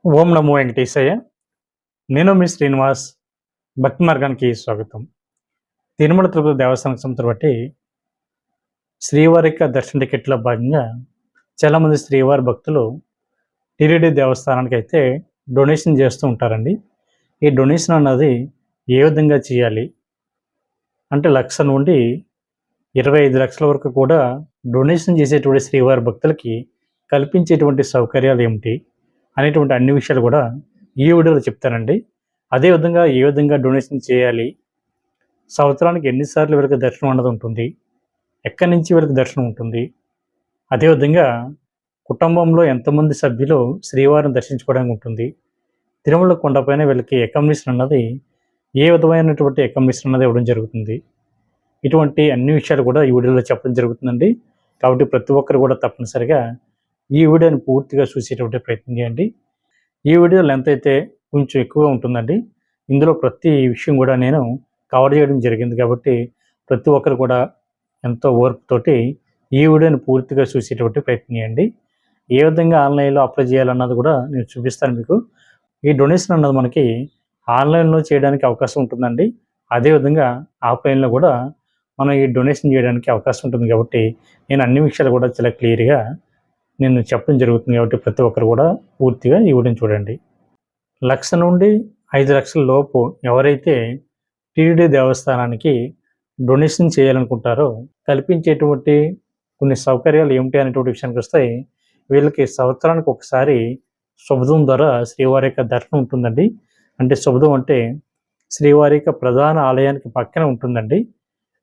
ఓం నమో వెంకటేశయ్య. నేను మీ శ్రీనివాస్. భక్తి మార్గానికి స్వాగతం. తిరుమల తిరుపతి దేవస్థానం సంస్థను బట్టి శ్రీవారి యొక్క దర్శన టికెట్లో భాగంగా చాలామంది శ్రీవారి భక్తులు టీటీడీ దేవస్థానానికి అయితే డొనేషన్ చేస్తూ ఉంటారండి. ఈ డొనేషన్ అన్నది ఏ విధంగా చేయాలి అంటే 1,00,000 నుండి 25,00,000 వరకు కూడా డొనేషన్ చేసేటువంటి శ్రీవారి భక్తులకి కల్పించేటువంటి సౌకర్యాలు ఏమిటి అనేటువంటి అన్ని విషయాలు కూడా ఈ వీడియోలో చెప్తానండి. అదేవిధంగా ఏ విధంగా డొనేషన్ చేయాలి, సంవత్సరానికి ఎన్నిసార్లు వీళ్ళకి దర్శనం అన్నది ఉంటుంది, ఎక్కడి నుంచి వీళ్ళకి దర్శనం ఉంటుంది, అదేవిధంగా కుటుంబంలో ఎంతమంది సభ్యులు శ్రీవారిని దర్శించుకోవడానికి ఉంటుంది, తిరుమల కొండపైన వీళ్ళకి అకామిడేషన్ అన్నది ఏ విధమైనటువంటి అకామిడేషన్ అన్నది ఇవ్వడం జరుగుతుంది, ఇటువంటి అన్ని విషయాలు కూడా ఈ వీడియోలో చెప్పడం జరుగుతుందండి. కాబట్టి ప్రతి ఒక్కరు కూడా తప్పనిసరిగా ఈ వీడియోని పూర్తిగా చూసేటువంటి ప్రయత్నం చేయండి. ఈ వీడియో లెంత్ అయితే కొంచెం ఎక్కువగా ఉంటుందండి. ఇందులో ప్రతి విషయం కూడా నేను కవర్ చేయడం జరిగింది కాబట్టి ప్రతి ఒక్కరు కూడా ఎంతో ఓర్పుతోటి ఈ వీడియోని పూర్తిగా చూసేటువంటి ప్రయత్నం చేయండి. ఏ విధంగా ఆన్లైన్లో అప్లై చేయాలన్నది కూడా నేను చూపిస్తాను మీకు. ఈ డొనేషన్ అన్నది మనకి ఆన్లైన్లో చేయడానికి అవకాశం ఉంటుందండి. అదేవిధంగా ఆఫ్లైన్లో కూడా మనం ఈ డొనేషన్ చేయడానికి అవకాశం ఉంటుంది కాబట్టి నేను అన్ని విషయాలు కూడా చాలా క్లియర్గా నేను చెప్పడం జరుగుతుంది కాబట్టి ప్రతి ఒక్కరు కూడా పూర్తిగా ఈ వీడియోని చూడండి. 1,00,000 నుండి 5,00,000 లోపు ఎవరైతే టీటీడీ దేవస్థానానికి డొనేషన్ చేయాలనుకుంటారో కల్పించేటువంటి కొన్ని సౌకర్యాలు ఏమిటి అనేటువంటి విషయానికి వస్తే వీళ్ళకి సంవత్సరానికి ఒకసారి శుభదం ద్వారా శ్రీవారి యొక్క దర్శనం ఉంటుందండి. అంటే శుభదం అంటే శ్రీవారి యొక్క ప్రధాన ఆలయానికి పక్కన ఉంటుందండి.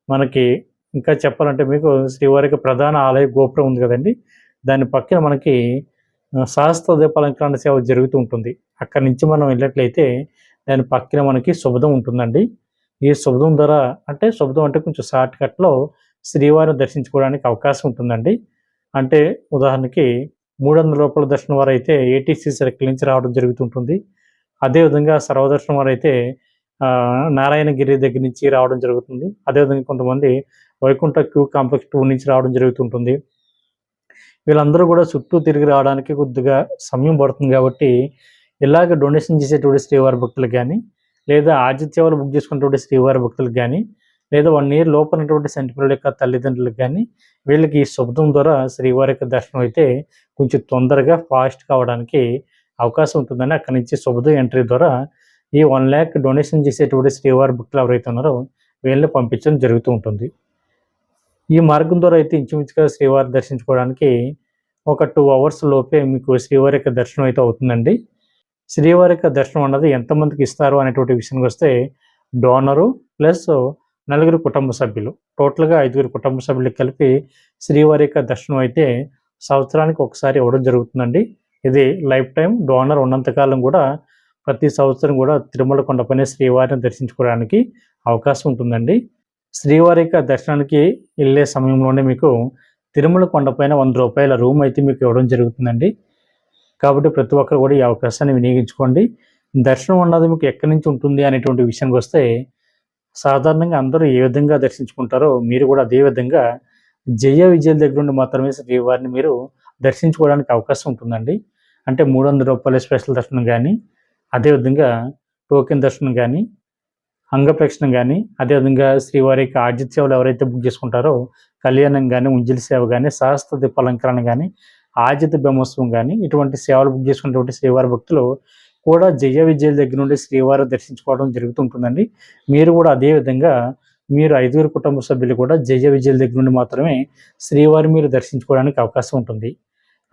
మనకి ఇంకా చెప్పాలంటే మీకు శ్రీవారి యొక్క ప్రధాన ఆలయ గోపురం ఉంది కదండి, దాని పక్కన మనకి సహస్ర దీపాలంకరణ సేవ జరుగుతూ ఉంటుంది. అక్కడి నుంచి మనం వెళ్ళినట్లయితే దాని పక్కన మనకి శుభదం ఉంటుందండి. ఈ శుభదం ద్వారా అంటే శుభదం అంటే కొంచెం షార్ట్ కట్లో శ్రీవారిని దర్శించుకోవడానికి అవకాశం ఉంటుందండి. అంటే ఉదాహరణకి 300 రూపాయల దర్శనం వారు అయితే ఏటీసీ సర్కిల్ నుంచి రావడం జరుగుతుంటుంది. అదేవిధంగా సర్వదర్శనం వారు అయితే నారాయణగిరి దగ్గర నుంచి రావడం జరుగుతుంది. అదేవిధంగా కొంతమంది వైకుంఠ క్యూ కాంప్లెక్స్ 2 నుంచి రావడం జరుగుతుంటుంది. వీళ్ళందరూ కూడా చుట్టూ తిరిగి రావడానికి కొద్దిగా సమయం పడుతుంది కాబట్టి ఇలాగ డొనేషన్ చేసేటువంటి శ్రీవారి భక్తులకు కానీ, లేదా ఆతిథ్యాలు బుక్ చేసుకున్నటువంటి శ్రీవారి భక్తులకు కానీ, లేదా 1 ఇయర్ లోపలైనటువంటి సంటి పిల్లల యొక్క తల్లిదండ్రులకు కానీ వీళ్ళకి ఈ శుభదం ద్వారా శ్రీవారి యొక్క దర్శనం అయితే కొంచెం తొందరగా ఫాస్ట్ కావడానికి అవకాశం ఉంటుందని అక్కడి నుంచి శుభదం ఎంట్రీ ద్వారా ఈ 1,00,000 డొనేషన్ చేసేటువంటి శ్రీవారి భక్తులు ఎవరైతే ఉన్నారో వీళ్ళని పంపించడం జరుగుతూ ఉంటుంది. ఈ మార్గం ద్వారా అయితే ఇంచుమించుగా శ్రీవారి దర్శించుకోవడానికి ఒక 2 అవర్స్ లోపే మీకు శ్రీవారి యొక్క దర్శనం అయితే అవుతుందండి. శ్రీవారి యొక్క దర్శనం అన్నది ఎంతమందికి ఇస్తారు అనేటువంటి విషయానికి వస్తే డోనరు ప్లస్ 4 కుటుంబ సభ్యులు, టోటల్గా 5 కుటుంబ సభ్యులకు కలిపి శ్రీవారి యొక్క దర్శనం అయితే సంవత్సరానికి ఒకసారి ఇవ్వడం జరుగుతుందండి. ఇది లైఫ్ టైం డోనర్ ఉన్నంతకాలం కూడా ప్రతి సంవత్సరం కూడా తిరుమల కొండపైన శ్రీవారిని దర్శించుకోవడానికి అవకాశం ఉంటుందండి. శ్రీవారి యొక్క దర్శనానికి వెళ్ళే సమయంలోనే మీకు తిరుమల కొండపైన ₹100 రూమ్ అయితే మీకు ఇవ్వడం జరుగుతుందండి. కాబట్టి ప్రతి ఒక్కరు కూడా ఈ అవకాశాన్ని వినియోగించుకోండి. దర్శనం అన్నది మీకు ఎక్కడి నుంచి ఉంటుంది అనేటువంటి విషయానికి వస్తే సాధారణంగా అందరూ ఏ విధంగా దర్శించుకుంటారో మీరు కూడా అదే విధంగా జయ విజయల దగ్గర నుండి మాత్రమే శ్రీవారిని మీరు దర్శించుకోవడానికి అవకాశం ఉంటుందండి. అంటే ₹300 స్పెషల్ దర్శనం కానీ, అదేవిధంగా టోకెన్ దర్శనం కానీ, అంగప్రక్షణం కానీ, అదేవిధంగా శ్రీవారి యొక్క ఆర్జిత సేవలు ఎవరైతే బుక్ చేసుకుంటారో కళ్యాణం కానీ, ఉంజలి సేవ కానీ, సహస్ర దీపాలంకరణ కానీ, ఆర్జిత బ్రహ్మోత్సవం కానీ ఇటువంటి సేవలు బుక్ చేసుకున్నటువంటి శ్రీవారి భక్తులు కూడా జయ విజయల దగ్గర నుండి శ్రీవారి దర్శించుకోవడం జరుగుతుంటుందండి. మీరు కూడా అదేవిధంగా మీరు 5 కుటుంబ సభ్యులు కూడా జయ విజయల దగ్గర నుండి మాత్రమే శ్రీవారి మీరు దర్శించుకోవడానికి అవకాశం ఉంటుంది.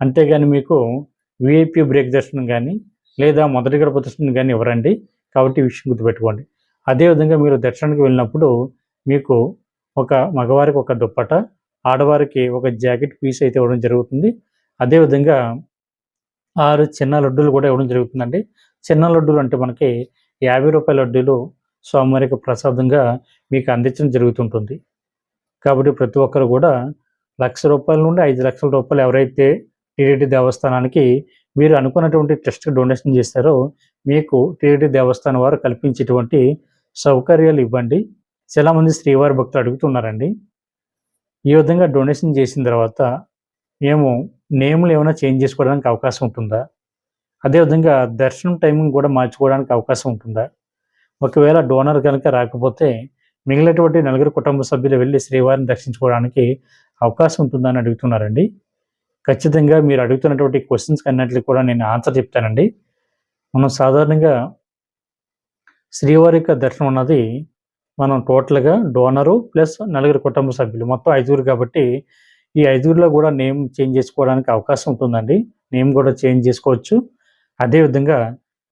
అంతేగాని మీకు విఐపి బ్రేక్ దర్శనం కానీ లేదా మొదటి గడప దర్శనం కానీ ఇవ్వరండి. కాబట్టి ఈ విషయం గుర్తుపెట్టుకోండి. అదేవిధంగా మీరు దర్శనానికి వెళ్ళినప్పుడు మీకు ఒక మగవారికి ఒక దుప్పట, ఆడవారికి ఒక జాకెట్ పీస్ అయితే ఇవ్వడం జరుగుతుంది. అదేవిధంగా 6 చిన్న లడ్డూలు కూడా ఇవ్వడం జరుగుతుందండి. చిన్న లడ్డూలు అంటే మనకి ₹50 లడ్డూలు స్వామివారికి ప్రసాదంగా మీకు అందించడం జరుగుతుంటుంది. కాబట్టి ప్రతి ఒక్కరు కూడా ₹1,00,000 నుండి ₹5,00,000 ఎవరైతే టీటీడీ దేవస్థానానికి మీరు అనుకున్నటువంటి ట్రస్ట్‌కి డొనేషన్ చేస్తారో మీకు టీటీడీ దేవస్థానం వారు కల్పించేటువంటి సౌకర్యాలు ఇవ్వండి. చాలామంది శ్రీవారి భక్తులు అడుగుతున్నారండి. ఈ విధంగా డొనేషన్ చేసిన తర్వాత మేము నేమ్‌లు ఏమైనా చేంజ్ చేసుకోవడానికి అవకాశం ఉంటుందా? అదేవిధంగా దర్శనం టైమింగ్ కూడా మార్చుకోవడానికి అవకాశం ఉంటుందా? ఒకవేళ డోనర్ కనుక రాకపోతే మిగిలినటువంటి నలుగురు కుటుంబ సభ్యులు వెళ్ళి శ్రీవారిని దర్శించుకోవడానికి అవకాశం ఉంటుందా అని అడుగుతున్నారండి. ఖచ్చితంగా మీరు అడుగుతున్నటువంటి క్వశ్చన్స్కి అన్నిటికి కూడా నేను ఆన్సర్ చెప్తానండి. మనం సాధారణంగా శ్రీవారి యొక్క దర్శనం అన్నది మనం టోటల్గా డోనరు ప్లస్ నలుగురు కుటుంబ సభ్యులు మొత్తం 5గురు కాబట్టి ఈ 5గురిలో కూడా నేమ్ చేంజ్ చేసుకోవడానికి అవకాశం ఉంటుందండి. నేమ్ కూడా చేంజ్ చేసుకోవచ్చు. అదేవిధంగా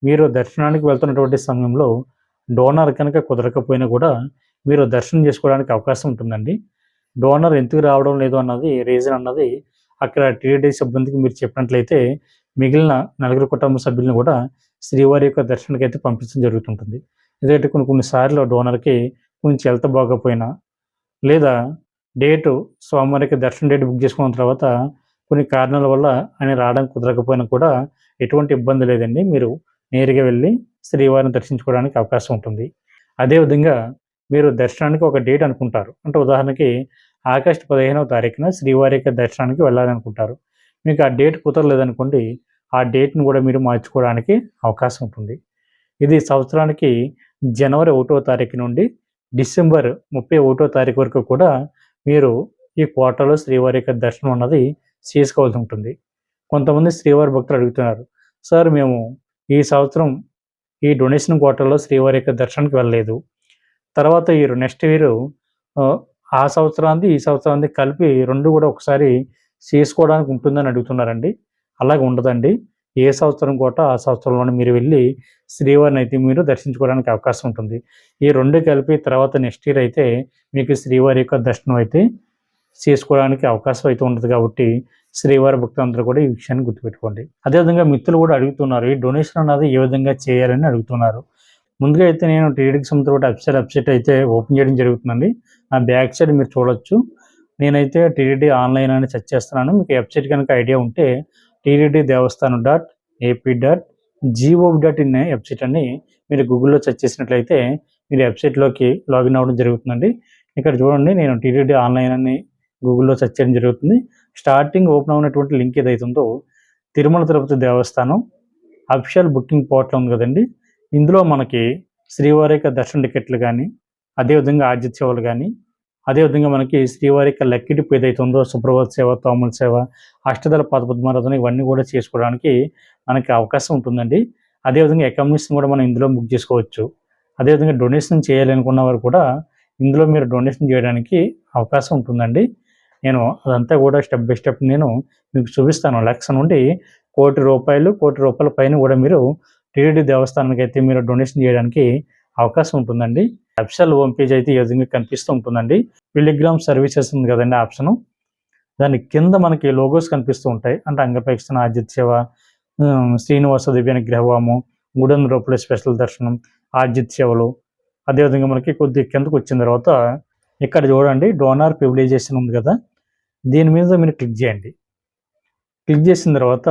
మీరు దర్శనానికి వెళ్తున్నటువంటి సమయంలో డోనర్ కనుక కుదరకపోయినా కూడా మీరు దర్శనం చేసుకోవడానికి అవకాశం ఉంటుందండి. డోనర్ ఎందుకు రావడం లేదు అన్నది రీజన్ అన్నది అక్కడ టీటీడీ సిబ్బందికి మీరు చెప్పినట్లయితే మిగిలిన నలుగురు కుటుంబ సభ్యులను కూడా శ్రీవారి యొక్క దర్శనానికి అయితే పంపించడం జరుగుతుంటుంది. ఎందుకంటే కొన్నిసార్లు డోనర్కి కొంచెం హెల్త్ బాగోకపోయినా లేదా డేటు స్వామివారికి దర్శన డేట్ బుక్ చేసుకున్న తర్వాత కొన్ని కారణాల వల్ల ఆయన రావడం కుదరకపోయినా కూడా ఎటువంటి ఇబ్బంది లేదండి. మీరు నేరుగా వెళ్ళి శ్రీవారిని దర్శించుకోవడానికి అవకాశం ఉంటుంది. అదేవిధంగా మీరు దర్శనానికి ఒక డేట్ అనుకుంటారు. అంటే ఉదాహరణకి ఆగస్టు 15వ తారీఖున శ్రీవారి యొక్క దర్శనానికి వెళ్ళాలనుకుంటారు. మీకు ఆ డేట్ కుదరలేదనుకోండి, ఆ డేట్ను కూడా మీరు మార్చుకోవడానికి అవకాశం ఉంటుంది. ఇది సంవత్సరానికి జనవరి 1వ తారీఖు నుండి డిసెంబర్ 31వ తారీఖు వరకు కూడా మీరు ఈ కోటలో శ్రీవారి యొక్క దర్శనం అన్నది చేసుకోవాల్సి ఉంటుంది. కొంతమంది శ్రీవారి భక్తులు అడుగుతున్నారు, సార్ మేము ఈ సంవత్సరం ఈ డొనేషన్ కోటలో శ్రీవారి యొక్క దర్శనానికి వెళ్ళలేదు, తర్వాత ఈ నెక్స్ట్ ఇయర్ ఆ సంవత్సరానికి ఈ సంవత్సరానికి కలిపి రెండు కూడా ఒకసారి చేసుకోవడానికి ఉంటుందని అడుగుతున్నారండి. అలాగే ఉండదండి. ఏ సంవత్సరం కోట ఆ సంవత్సరంలోనే మీరు వెళ్ళి శ్రీవారిని అయితే మీరు దర్శించుకోవడానికి అవకాశం ఉంటుంది. ఈ రెండు కలిపి తర్వాత నెక్స్ట్ ఇయర్ అయితే మీకు శ్రీవారి యొక్క దర్శనం అయితే చేసుకోవడానికి అవకాశం అయితే ఉండదు. కాబట్టి శ్రీవారి భక్తులందరూ కూడా ఈ విషయాన్ని గుర్తుపెట్టుకోండి. అదేవిధంగా మిత్రులు కూడా అడుగుతున్నారు, ఈ డొనేషన్ అన్నది ఏ విధంగా చేయాలని అడుగుతున్నారు. ముందుగా అయితే నేను టీటీడీకి సంబంధించిన వెబ్సైట్ అయితే ఓపెన్ చేయడం జరుగుతుందండి. ఆ బ్యాక్ సైడ్ మీరు చూడొచ్చు. నేనైతే టీటీడీ ఆన్లైన్ అని సెర్చ్ చేస్తున్నాను. మీకు వెబ్సైట్ కనుక ఐడియా ఉంటే టీటీడీ దేవస్థానం.ap.gov.in వెబ్సైట్ అని మీరు గూగుల్లో సెర్చ్ చేసినట్లయితే మీరు వెబ్సైట్లోకి లాగిన్ అవ్వడం జరుగుతుందండి. ఇక్కడ చూడండి, నేను టీటీడీ ఆన్లైన్ అని గూగుల్లో సెర్చ్ చేయడం జరుగుతుంది. స్టార్టింగ్ ఓపెన్ అవునటువంటి లింక్ ఏదైతే ఉందో తిరుమల తిరుపతి దేవస్థానం అఫీషియల్ బుకింగ్ పోర్టల్ ఉంది కదండి, ఇందులో మనకి శ్రీవారి యొక్క దర్శన టికెట్లు కానీ, అదేవిధంగా ఆర్జిత సేవలు కానీ, అదేవిధంగా మనకి శ్రీవారి యొక్క లక్కీ డిప్ ఏదైతే ఉందో సుప్రభాత సేవ, తోముల సేవ, అష్టదళ పద్మారాధన ఇవన్నీ కూడా చేసుకోవడానికి మనకి అవకాశం ఉంటుందండి. అదేవిధంగా అకామిడేషన్ కూడా మనం ఇందులో బుక్ చేసుకోవచ్చు. అదేవిధంగా డొనేషన్ చేయాలనుకున్న వారు కూడా ఇందులో మీరు డొనేషన్ చేయడానికి అవకాశం ఉంటుందండి. నేను అదంతా కూడా స్టెప్ బై స్టెప్ నేను మీకు చూపిస్తాను. లక్ష నుండి కోటి రూపాయల పైన కూడా మీరు టీటీడీ దేవస్థానానికి అయితే మీరు డొనేషన్ చేయడానికి అవకాశం ఉంటుందండి. అఫీషియల్ హోమ్ పేజ్ అయితే ఈ విధంగా కనిపిస్తూ ఉంటుందండి. పిలిగ్రామ్ సర్వీసెస్ ఉంది కదండి ఆప్షను, దాని కింద మనకి లోగోస్ కనిపిస్తూ ఉంటాయి. అంటే అంగప్రదక్షిణ, ఆర్జిత సేవ, శ్రీనివాస దివ్యానుగ్రహ హోమం, 300 రూపాయల స్పెషల్ దర్శనం, ఆర్జిత సేవలు. అదేవిధంగా మనకి కొద్దిగా కిందకు వచ్చిన తర్వాత ఇక్కడ చూడండి డోనార్ ప్రివిలైజేషన్ ఉంది కదా, దీని మీద మీరు క్లిక్ చేయండి. క్లిక్ చేసిన తర్వాత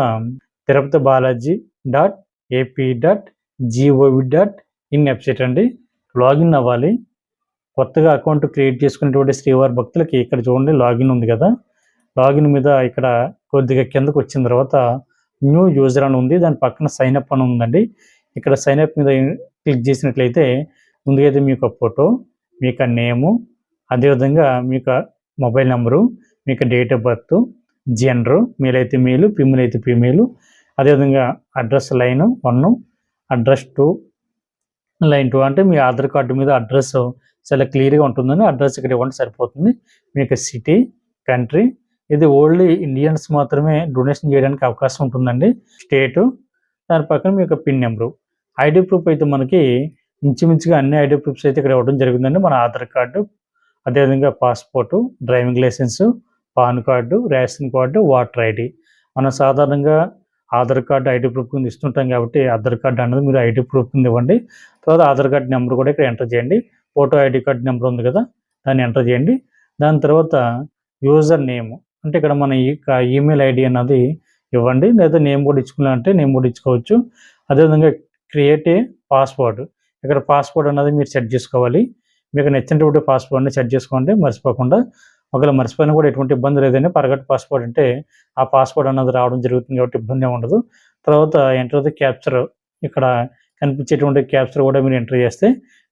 తిరుపతి బాలాజీ.ap.gov.in వెబ్సైట్ అండి, లాగిన్ అవ్వాలి. కొత్తగా అకౌంట్ క్రియేట్ చేసుకునేటువంటి శ్రీవారి భక్తులకి ఇక్కడ చూడండి లాగిన్ ఉంది కదా, లాగిన్ మీద ఇక్కడ కొద్దిగా కిందకు వచ్చిన తర్వాత న్యూ యూజర్ అని ఉంది, దాని పక్కన సైన్ అప్ అని ఉందండి. ఇక్కడ సైన్ అప్ మీద క్లిక్ చేసినట్లయితే ముందుగా అయితే మీకు ఫోటో, మీకు నేము, అదేవిధంగా మీకు మొబైల్ నెంబరు, మీకు date of birth, gender, male అయితే మేలు, ఫీమేల్ అయితే ఫీమేలు, అదేవిధంగా అడ్రస్ లైన్ 1, అడ్రస్ 2, లైన్ 2 అంటే మీ ఆధార్ కార్డు మీద అడ్రస్ చాలా క్లియర్గా ఉంటుందని అడ్రస్ ఇక్కడ ఇవ్వండి సరిపోతుంది. మీకు సిటీ, కంట్రీ, ఇది ఓన్లీ ఇండియన్స్ మాత్రమే డొనేషన్ చేయడానికి అవకాశం ఉంటుందండి. స్టేటు, దాని పక్కన మీ యొక్క పిన్ నెంబరు. ఐడి ప్రూఫ్ అయితే మనకి ఇంచుమించుగా అన్ని ఐడి ప్రూఫ్స్ అయితే ఇక్కడ ఇవ్వడం జరిగిందండి. మన ఆధార్ కార్డు, అదేవిధంగా passport, driving licence, pan card, ration card, voter ID. మనం సాధారణంగా ఆధార్ కార్డు ఐడి ప్రూఫ్ కింద ఇస్తుంటాం కాబట్టి ఆధార్ కార్డు అన్నది మీరు ఐడి ప్రూఫ్ కింద ఇవ్వండి. తర్వాత ఆధార్ కార్డు నెంబర్ కూడా ఇక్కడ ఎంటర్ చేయండి. ఫోటో ఐడి కార్డు నెంబర్ ఉంది కదా, దాన్ని ఎంటర్ చేయండి. దాని తర్వాత యూజర్ నేమ్ అంటే ఇక్కడ మన ఈమెయిల్ ఐడి అన్నది ఇవ్వండి, లేదా నేమ్ కూడా ఇచ్చుకున్నారంటే నేమ్ కూడా ఇచ్చుకోవచ్చు. అదేవిధంగా క్రియేట్ ఏ పాస్వర్డ్, ఇక్కడ పాస్వర్డ్ అన్నది మీరు సెట్ చేసుకోవాలి. మీకు నచ్చినటువంటి పాస్వర్డ్ని సెట్ చేసుకోండి మర్చిపోకుండా. ఒకవేళ మర్చిపోయినా కూడా ఎటువంటి ఇబ్బంది లేదని, పరగట్ పాస్వర్డ్ అంటే ఆ పాస్వర్డ్ అన్నది రావడం జరుగుతుంది కాబట్టి ఇబ్బంది ఉండదు. తర్వాత ఎంటర్ ది క్యాప్చర్, ఇక్కడ కనిపించేటువంటి క్యాప్చర్ కూడా మీరు ఎంటర్ చేస్తే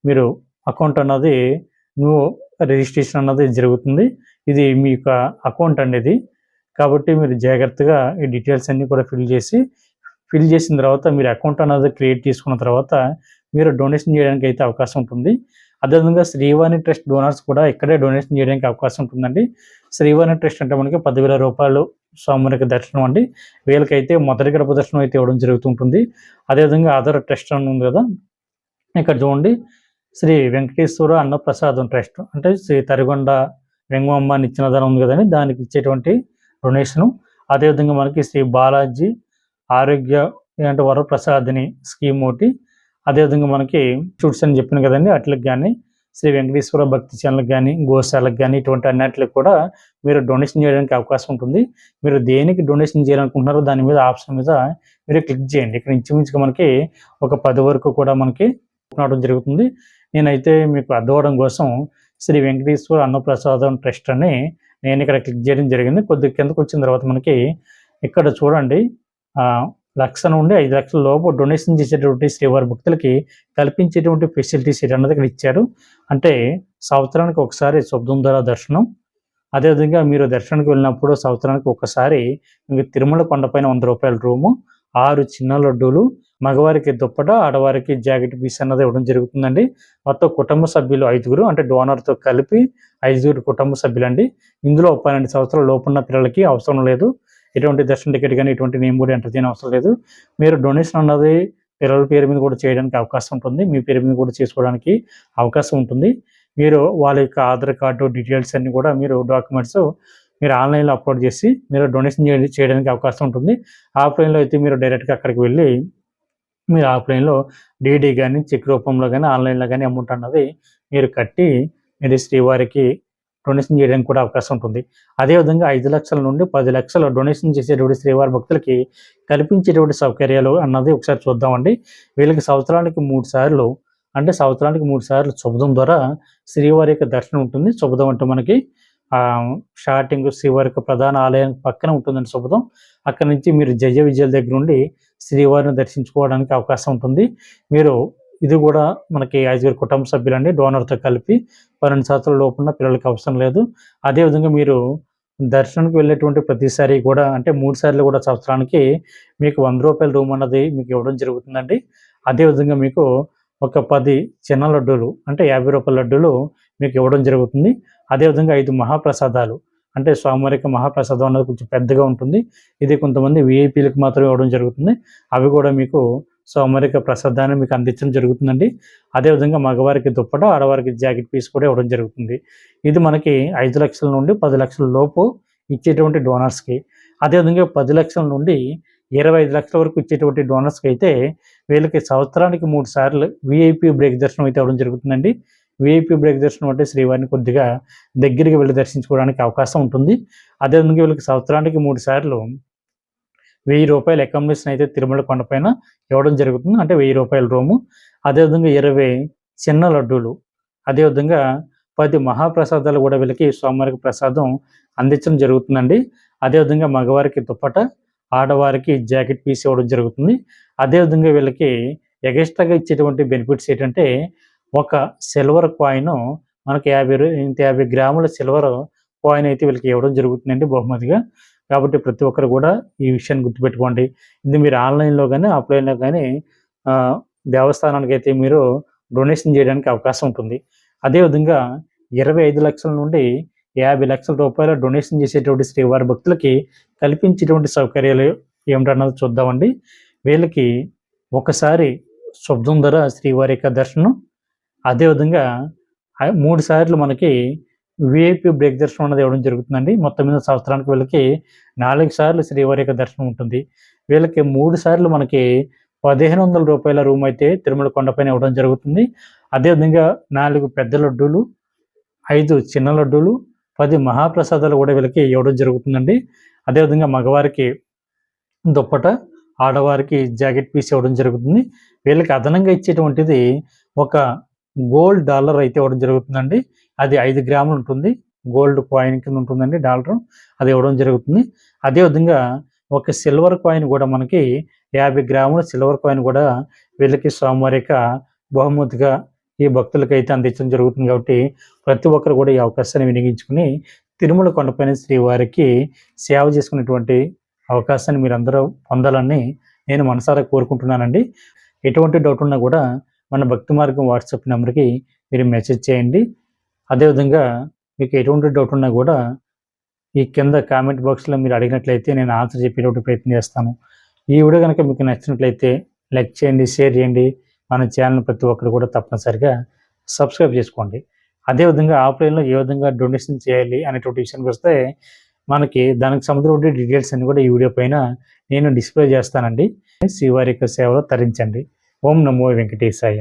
మీరు అకౌంట్ అన్నది న్యూ రిజిస్ట్రేషన్ అన్నది జరుగుతుంది. ఇది మీ యొక్క అకౌంట్ అండి ఇది. కాబట్టి మీరు జాగ్రత్తగా ఈ డీటెయిల్స్ అన్నీ కూడా ఫిల్ చేసిన తర్వాత మీరు అకౌంట్ అన్నది క్రియేట్ చేసుకున్న తర్వాత మీరు డొనేషన్ చేయడానికి అయితే అవకాశం ఉంటుంది. అదేవిధంగా శ్రీవాణి ట్రస్ట్ డోనర్స్ కూడా ఇక్కడే డొనేషన్ చేయడానికి అవకాశం ఉంటుందండి. శ్రీవాణి ట్రస్ట్ అంటే మనకి 10,000 రూపాయలు స్వామివారికి దర్శనం అండి. వీళ్ళకైతే మొదటి గర్భ దర్శనం అయితే ఇవ్వడం జరుగుతుంటుంది. అదేవిధంగా అదర్ ట్రస్ట్ అని ఉంది కదా, ఇక్కడ చూడండి శ్రీ వెంకటేశ్వర అన్నప్రసాదం ట్రస్ట్ అంటే శ్రీ తరిగొండ వెంగమ్మ నిచ్చినదనం ఉంది కదండి, దానికి ఇచ్చేటువంటి డొనేషను. అదేవిధంగా మనకి శ్రీ బాలాజీ ఆరోగ్య అంటే వరప్రసాదిని స్కీమ్ ఒకటి. అదేవిధంగా మనకి షూట్స్ అని చెప్పిన కదండి, వాటికి కానీ శ్రీ వెంకటేశ్వర భక్తి ఛానల్కి కానీ గోశాలకు కానీ ఇటువంటి అన్నిటికి కూడా మీరు డొనేషన్ చేయడానికి అవకాశం ఉంటుంది. మీరు దేనికి డొనేషన్ చేయాలనుకుంటున్నారో దాని మీద ఆప్షన్ మీద మీరు క్లిక్ చేయండి. ఇక్కడ ఇంచుమించుగా మనకి ఒక 10 వరకు కూడా మనకి రావడం జరుగుతుంది. నేనైతే మీకు అర్థవడం కోసం శ్రీ వెంకటేశ్వర అన్నప్రసాదం ట్రస్ట్ అని నేను ఇక్కడ క్లిక్ చేయడం జరిగింది. కొద్దిగా కిందకు వచ్చిన తర్వాత మనకి ఇక్కడ చూడండి 1,00,000 నుండి 5,00,000 లోపు డొనేషన్ చేసేటువంటి శ్రీవారి భక్తులకి కల్పించేటువంటి ఫెసిలిటీస్ అన్నది ఇక్కడ ఇచ్చారు. అంటే సంవత్సరానికి ఒకసారి శుభదుందర దర్శనం. అదేవిధంగా మీరు దర్శనానికి వెళ్ళినప్పుడు సంవత్సరానికి ఒకసారి మీకు తిరుమల కొండపైన 100 రూపాయల రూము, 6 చిన్న లడ్డూలు, మగవారికి దుప్పట, ఆడవారికి జాకెట్ పీస్ అన్నది ఇవ్వడం జరుగుతుందండి. మొత్తం కుటుంబ సభ్యులు 5గురు, అంటే డోనర్తో కలిపి 5గురు కుటుంబ సభ్యులండి. ఇందులో 12 సంవత్సరాల లోపున్న పిల్లలకి అవసరం లేదు. ఎటువంటి దర్శన టికెట్ కానీ ఎటువంటి నేమ్ కూడా ఎంటర్ చేయని అవసరం లేదు. మీరు డొనేషన్ అన్నది పిల్లల పేరు మీద కూడా చేయడానికి అవకాశం ఉంటుంది. మీ పేరు మీద కూడా చేసుకోవడానికి అవకాశం ఉంటుంది. మీరు వాళ్ళ యొక్క ఆధార్ కార్డు డీటెయిల్స్ అన్నీ కూడా మీరు డాక్యుమెంట్స్ మీరు ఆన్లైన్లో అప్లోడ్ చేసి మీరు డొనేషన్ చేయడానికి అవకాశం ఉంటుంది. ఆఫ్లైన్లో అయితే మీరు డైరెక్ట్గా అక్కడికి వెళ్ళి మీరు ఆఫ్లైన్లో డీడీ కానీ చెక్ రూపంలో కానీ ఆన్లైన్లో కానీ అమౌంట్ అన్నది మీరు కట్టి మీరు శ్రీవారికి డొనేషన్ చేయడానికి కూడా అవకాశం ఉంటుంది. అదేవిధంగా 5,00,000 నుండి 10,00,000 డొనేషన్ చేసేటువంటి శ్రీవారి భక్తులకి కల్పించేటువంటి సౌకర్యాలు అన్నది ఒకసారి చూద్దామండి. వీళ్ళకి సంవత్సరానికి 3 సార్లు, అంటే సంవత్సరానికి 3 సార్లు శుభదం ద్వారా శ్రీవారి యొక్క దర్శనం ఉంటుంది. శుభదం అంటే మనకి స్టార్టింగ్ శ్రీవారి యొక్క ప్రధాన ఆలయం పక్కన ఉంటుందండి శుభదం. అక్కడ నుంచి మీరు జయ విజయాల దగ్గర నుండి శ్రీవారిని దర్శించుకోవడానికి అవకాశం ఉంటుంది. మీరు ఇది కూడా మనకి 5 కుటుంబ సభ్యులండి, డోనర్తో కలిపి 12 సంవత్సరాల లోపు ఉన్న పిల్లలకి అవసరం లేదు. అదేవిధంగా మీరు దర్శనానికి వెళ్ళేటువంటి ప్రతిసారి కూడా, అంటే 3 సార్లు కూడా సంవత్సరానికి మీకు 100 రూపాయల రూమ్ అన్నది మీకు ఇవ్వడం జరుగుతుందండి. అదేవిధంగా మీకు ఒక 10 చిన్న లడ్డూలు, అంటే 50 రూపాయల లడ్డూలు మీకు ఇవ్వడం జరుగుతుంది. అదేవిధంగా 5 మహాప్రసాదాలు, అంటే స్వామివారికి మహాప్రసాదం అనేది కొంచెం పెద్దగా ఉంటుంది. ఇది కొంతమంది విఐపీలకు మాత్రం ఇవ్వడం జరుగుతుంది. అవి కూడా మీకు స్వామివారికి ప్రసాదాన్ని మీకు అందించడం జరుగుతుందండి. అదేవిధంగా మగవారికి దుప్పట, ఆడవారికి జాకెట్ పీస్ కూడా ఇవ్వడం జరుగుతుంది. ఇది మనకి 5,00,000 నుండి 10,00,000 లోపు ఇచ్చేటువంటి డోనర్స్కి. అదేవిధంగా 10,00,000 నుండి 25,00,000 వరకు ఇచ్చేటువంటి డోనర్స్కి అయితే వీళ్ళకి సంవత్సరానికి 3 సార్లు విఐపీ బ్రేక్ దర్శనం అయితే ఇవ్వడం జరుగుతుందండి. విఐపీ బ్రేక్ దర్శనం అంటే శ్రీవారిని కొద్దిగా దగ్గరికి వెళ్ళి దర్శించుకోవడానికి అవకాశం ఉంటుంది. అదేవిధంగా వీళ్ళకి సంవత్సరానికి 3 సార్లు 1,000 రూపాయల అకామిడేషన్ అయితే తిరుమల కొండపైన ఇవ్వడం జరుగుతుంది. అంటే 1,000 రూపాయల రూము. అదేవిధంగా 20 చిన్న లడ్డూలు, అదేవిధంగా 10 మహాప్రసాదాలు కూడా వీళ్ళకి స్వామివారికి ప్రసాదం అందించడం జరుగుతుందండి. అదేవిధంగా మగవారికి దుప్పట, ఆడవారికి జాకెట్ పీస్ ఇవ్వడం జరుగుతుంది. అదేవిధంగా వీళ్ళకి ఎగస్ట్రాగా ఇచ్చేటువంటి బెనిఫిట్స్ ఏంటంటే ఒక సిల్వర్ కాయిన్, మనకి 50 గ్రాముల సిల్వర్ కాయిన్ అయితే వీళ్ళకి ఇవ్వడం జరుగుతుందండి బహుమతిగా. కాబట్టి ప్రతి ఒక్కరు కూడా ఈ విషయాన్ని గుర్తుపెట్టుకోండి. ఇది మీరు ఆన్లైన్లో కానీ ఆఫ్లైన్లో కానీ దేవస్థానానికి అయితే మీరు డొనేషన్ చేయడానికి అవకాశం ఉంటుంది. అదేవిధంగా 25,00,000 నుండి 50,00,000 రూపాయల డొనేషన్ చేసేటువంటి శ్రీవారి భక్తులకి కల్పించేటువంటి సౌకర్యాలు ఏమిటన్నది చూద్దామండి. వీళ్ళకి ఒకసారి శుభదుందర శ్రీవారి యొక్క దర్శనం, అదేవిధంగా 3 సార్లు మనకి విఐపీ బ్రేక్ దర్శనం అనేది ఇవ్వడం జరుగుతుందండి. మొత్తం మీద సంవత్సరానికి వీళ్ళకి 4 సార్లు శ్రీవారి యొక్క దర్శనం ఉంటుంది. వీళ్ళకి 3 సార్లు మనకి 1,500 రూపాయల రూమ్ అయితే తిరుమల కొండపైన ఇవ్వడం జరుగుతుంది. అదేవిధంగా 4 పెద్ద లడ్డూలు, 5 చిన్న లడ్డూలు, 10 మహాప్రసాదాలు కూడా వీళ్ళకి ఇవ్వడం జరుగుతుందండి. అదేవిధంగా మగవారికి దుప్పట, ఆడవారికి జాకెట్ పీస్ ఇవ్వడం జరుగుతుంది. వీళ్ళకి అదనంగా ఇచ్చేటువంటిది ఒక గోల్డ్ డాలర్ అయితే ఇవ్వడం జరుగుతుందండి. అది 5 గ్రాములు ఉంటుంది, గోల్డ్ కాయిన్ కింద ఉంటుందండి డాలర్, అది ఇవ్వడం జరుగుతుంది. అదేవిధంగా ఒక సిల్వర్ కాయిన్ కూడా మనకి 50 గ్రాముల సిల్వర్ కాయిన్ కూడా వీళ్ళకి స్వామివారిక బహుమతిగా ఈ భక్తులకైతే అందించడం జరుగుతుంది. కాబట్టి ప్రతి ఒక్కరు కూడా ఈ అవకాశాన్ని వినియోగించుకుని తిరుమల కొండపైన శ్రీవారికి సేవ చేసుకునేటువంటి అవకాశాన్ని మీరందరూ పొందాలని నేను మనసారా కోరుకుంటున్నానండి. ఎటువంటి డౌట్ ఉన్నా కూడా మన భక్తి మార్గం వాట్సాప్ నెంబర్కి మీరు మెసేజ్ చేయండి. అదేవిధంగా మీకు ఎటువంటి డౌట్ ఉన్నా కూడా ఈ కింద కామెంట్ బాక్స్లో మీరు అడిగినట్లయితే నేను ఆన్సర్ చెప్పేటువంటి ప్రయత్నం చేస్తాను. ఈ వీడియో కనుక మీకు నచ్చినట్లయితే లైక్ చేయండి, షేర్ చేయండి. మన ఛానల్ ప్రతి ఒక్కరు కూడా తప్పనిసరిగా సబ్స్క్రైబ్ చేసుకోండి. అదేవిధంగా ఆఫ్లైన్లో ఏ విధంగా డొనేషన్ చేయాలి అనేటువంటి విషయానికి వస్తే మనకి దానికి సంబంధించిన డీటెయిల్స్ అన్ని కూడా ఈ వీడియో పైన నేను డిస్ప్లే చేస్తానండి. శ్రీవారి యొక్క సేవలో తరించండి. ఓం నమో వెంకటేశాయ.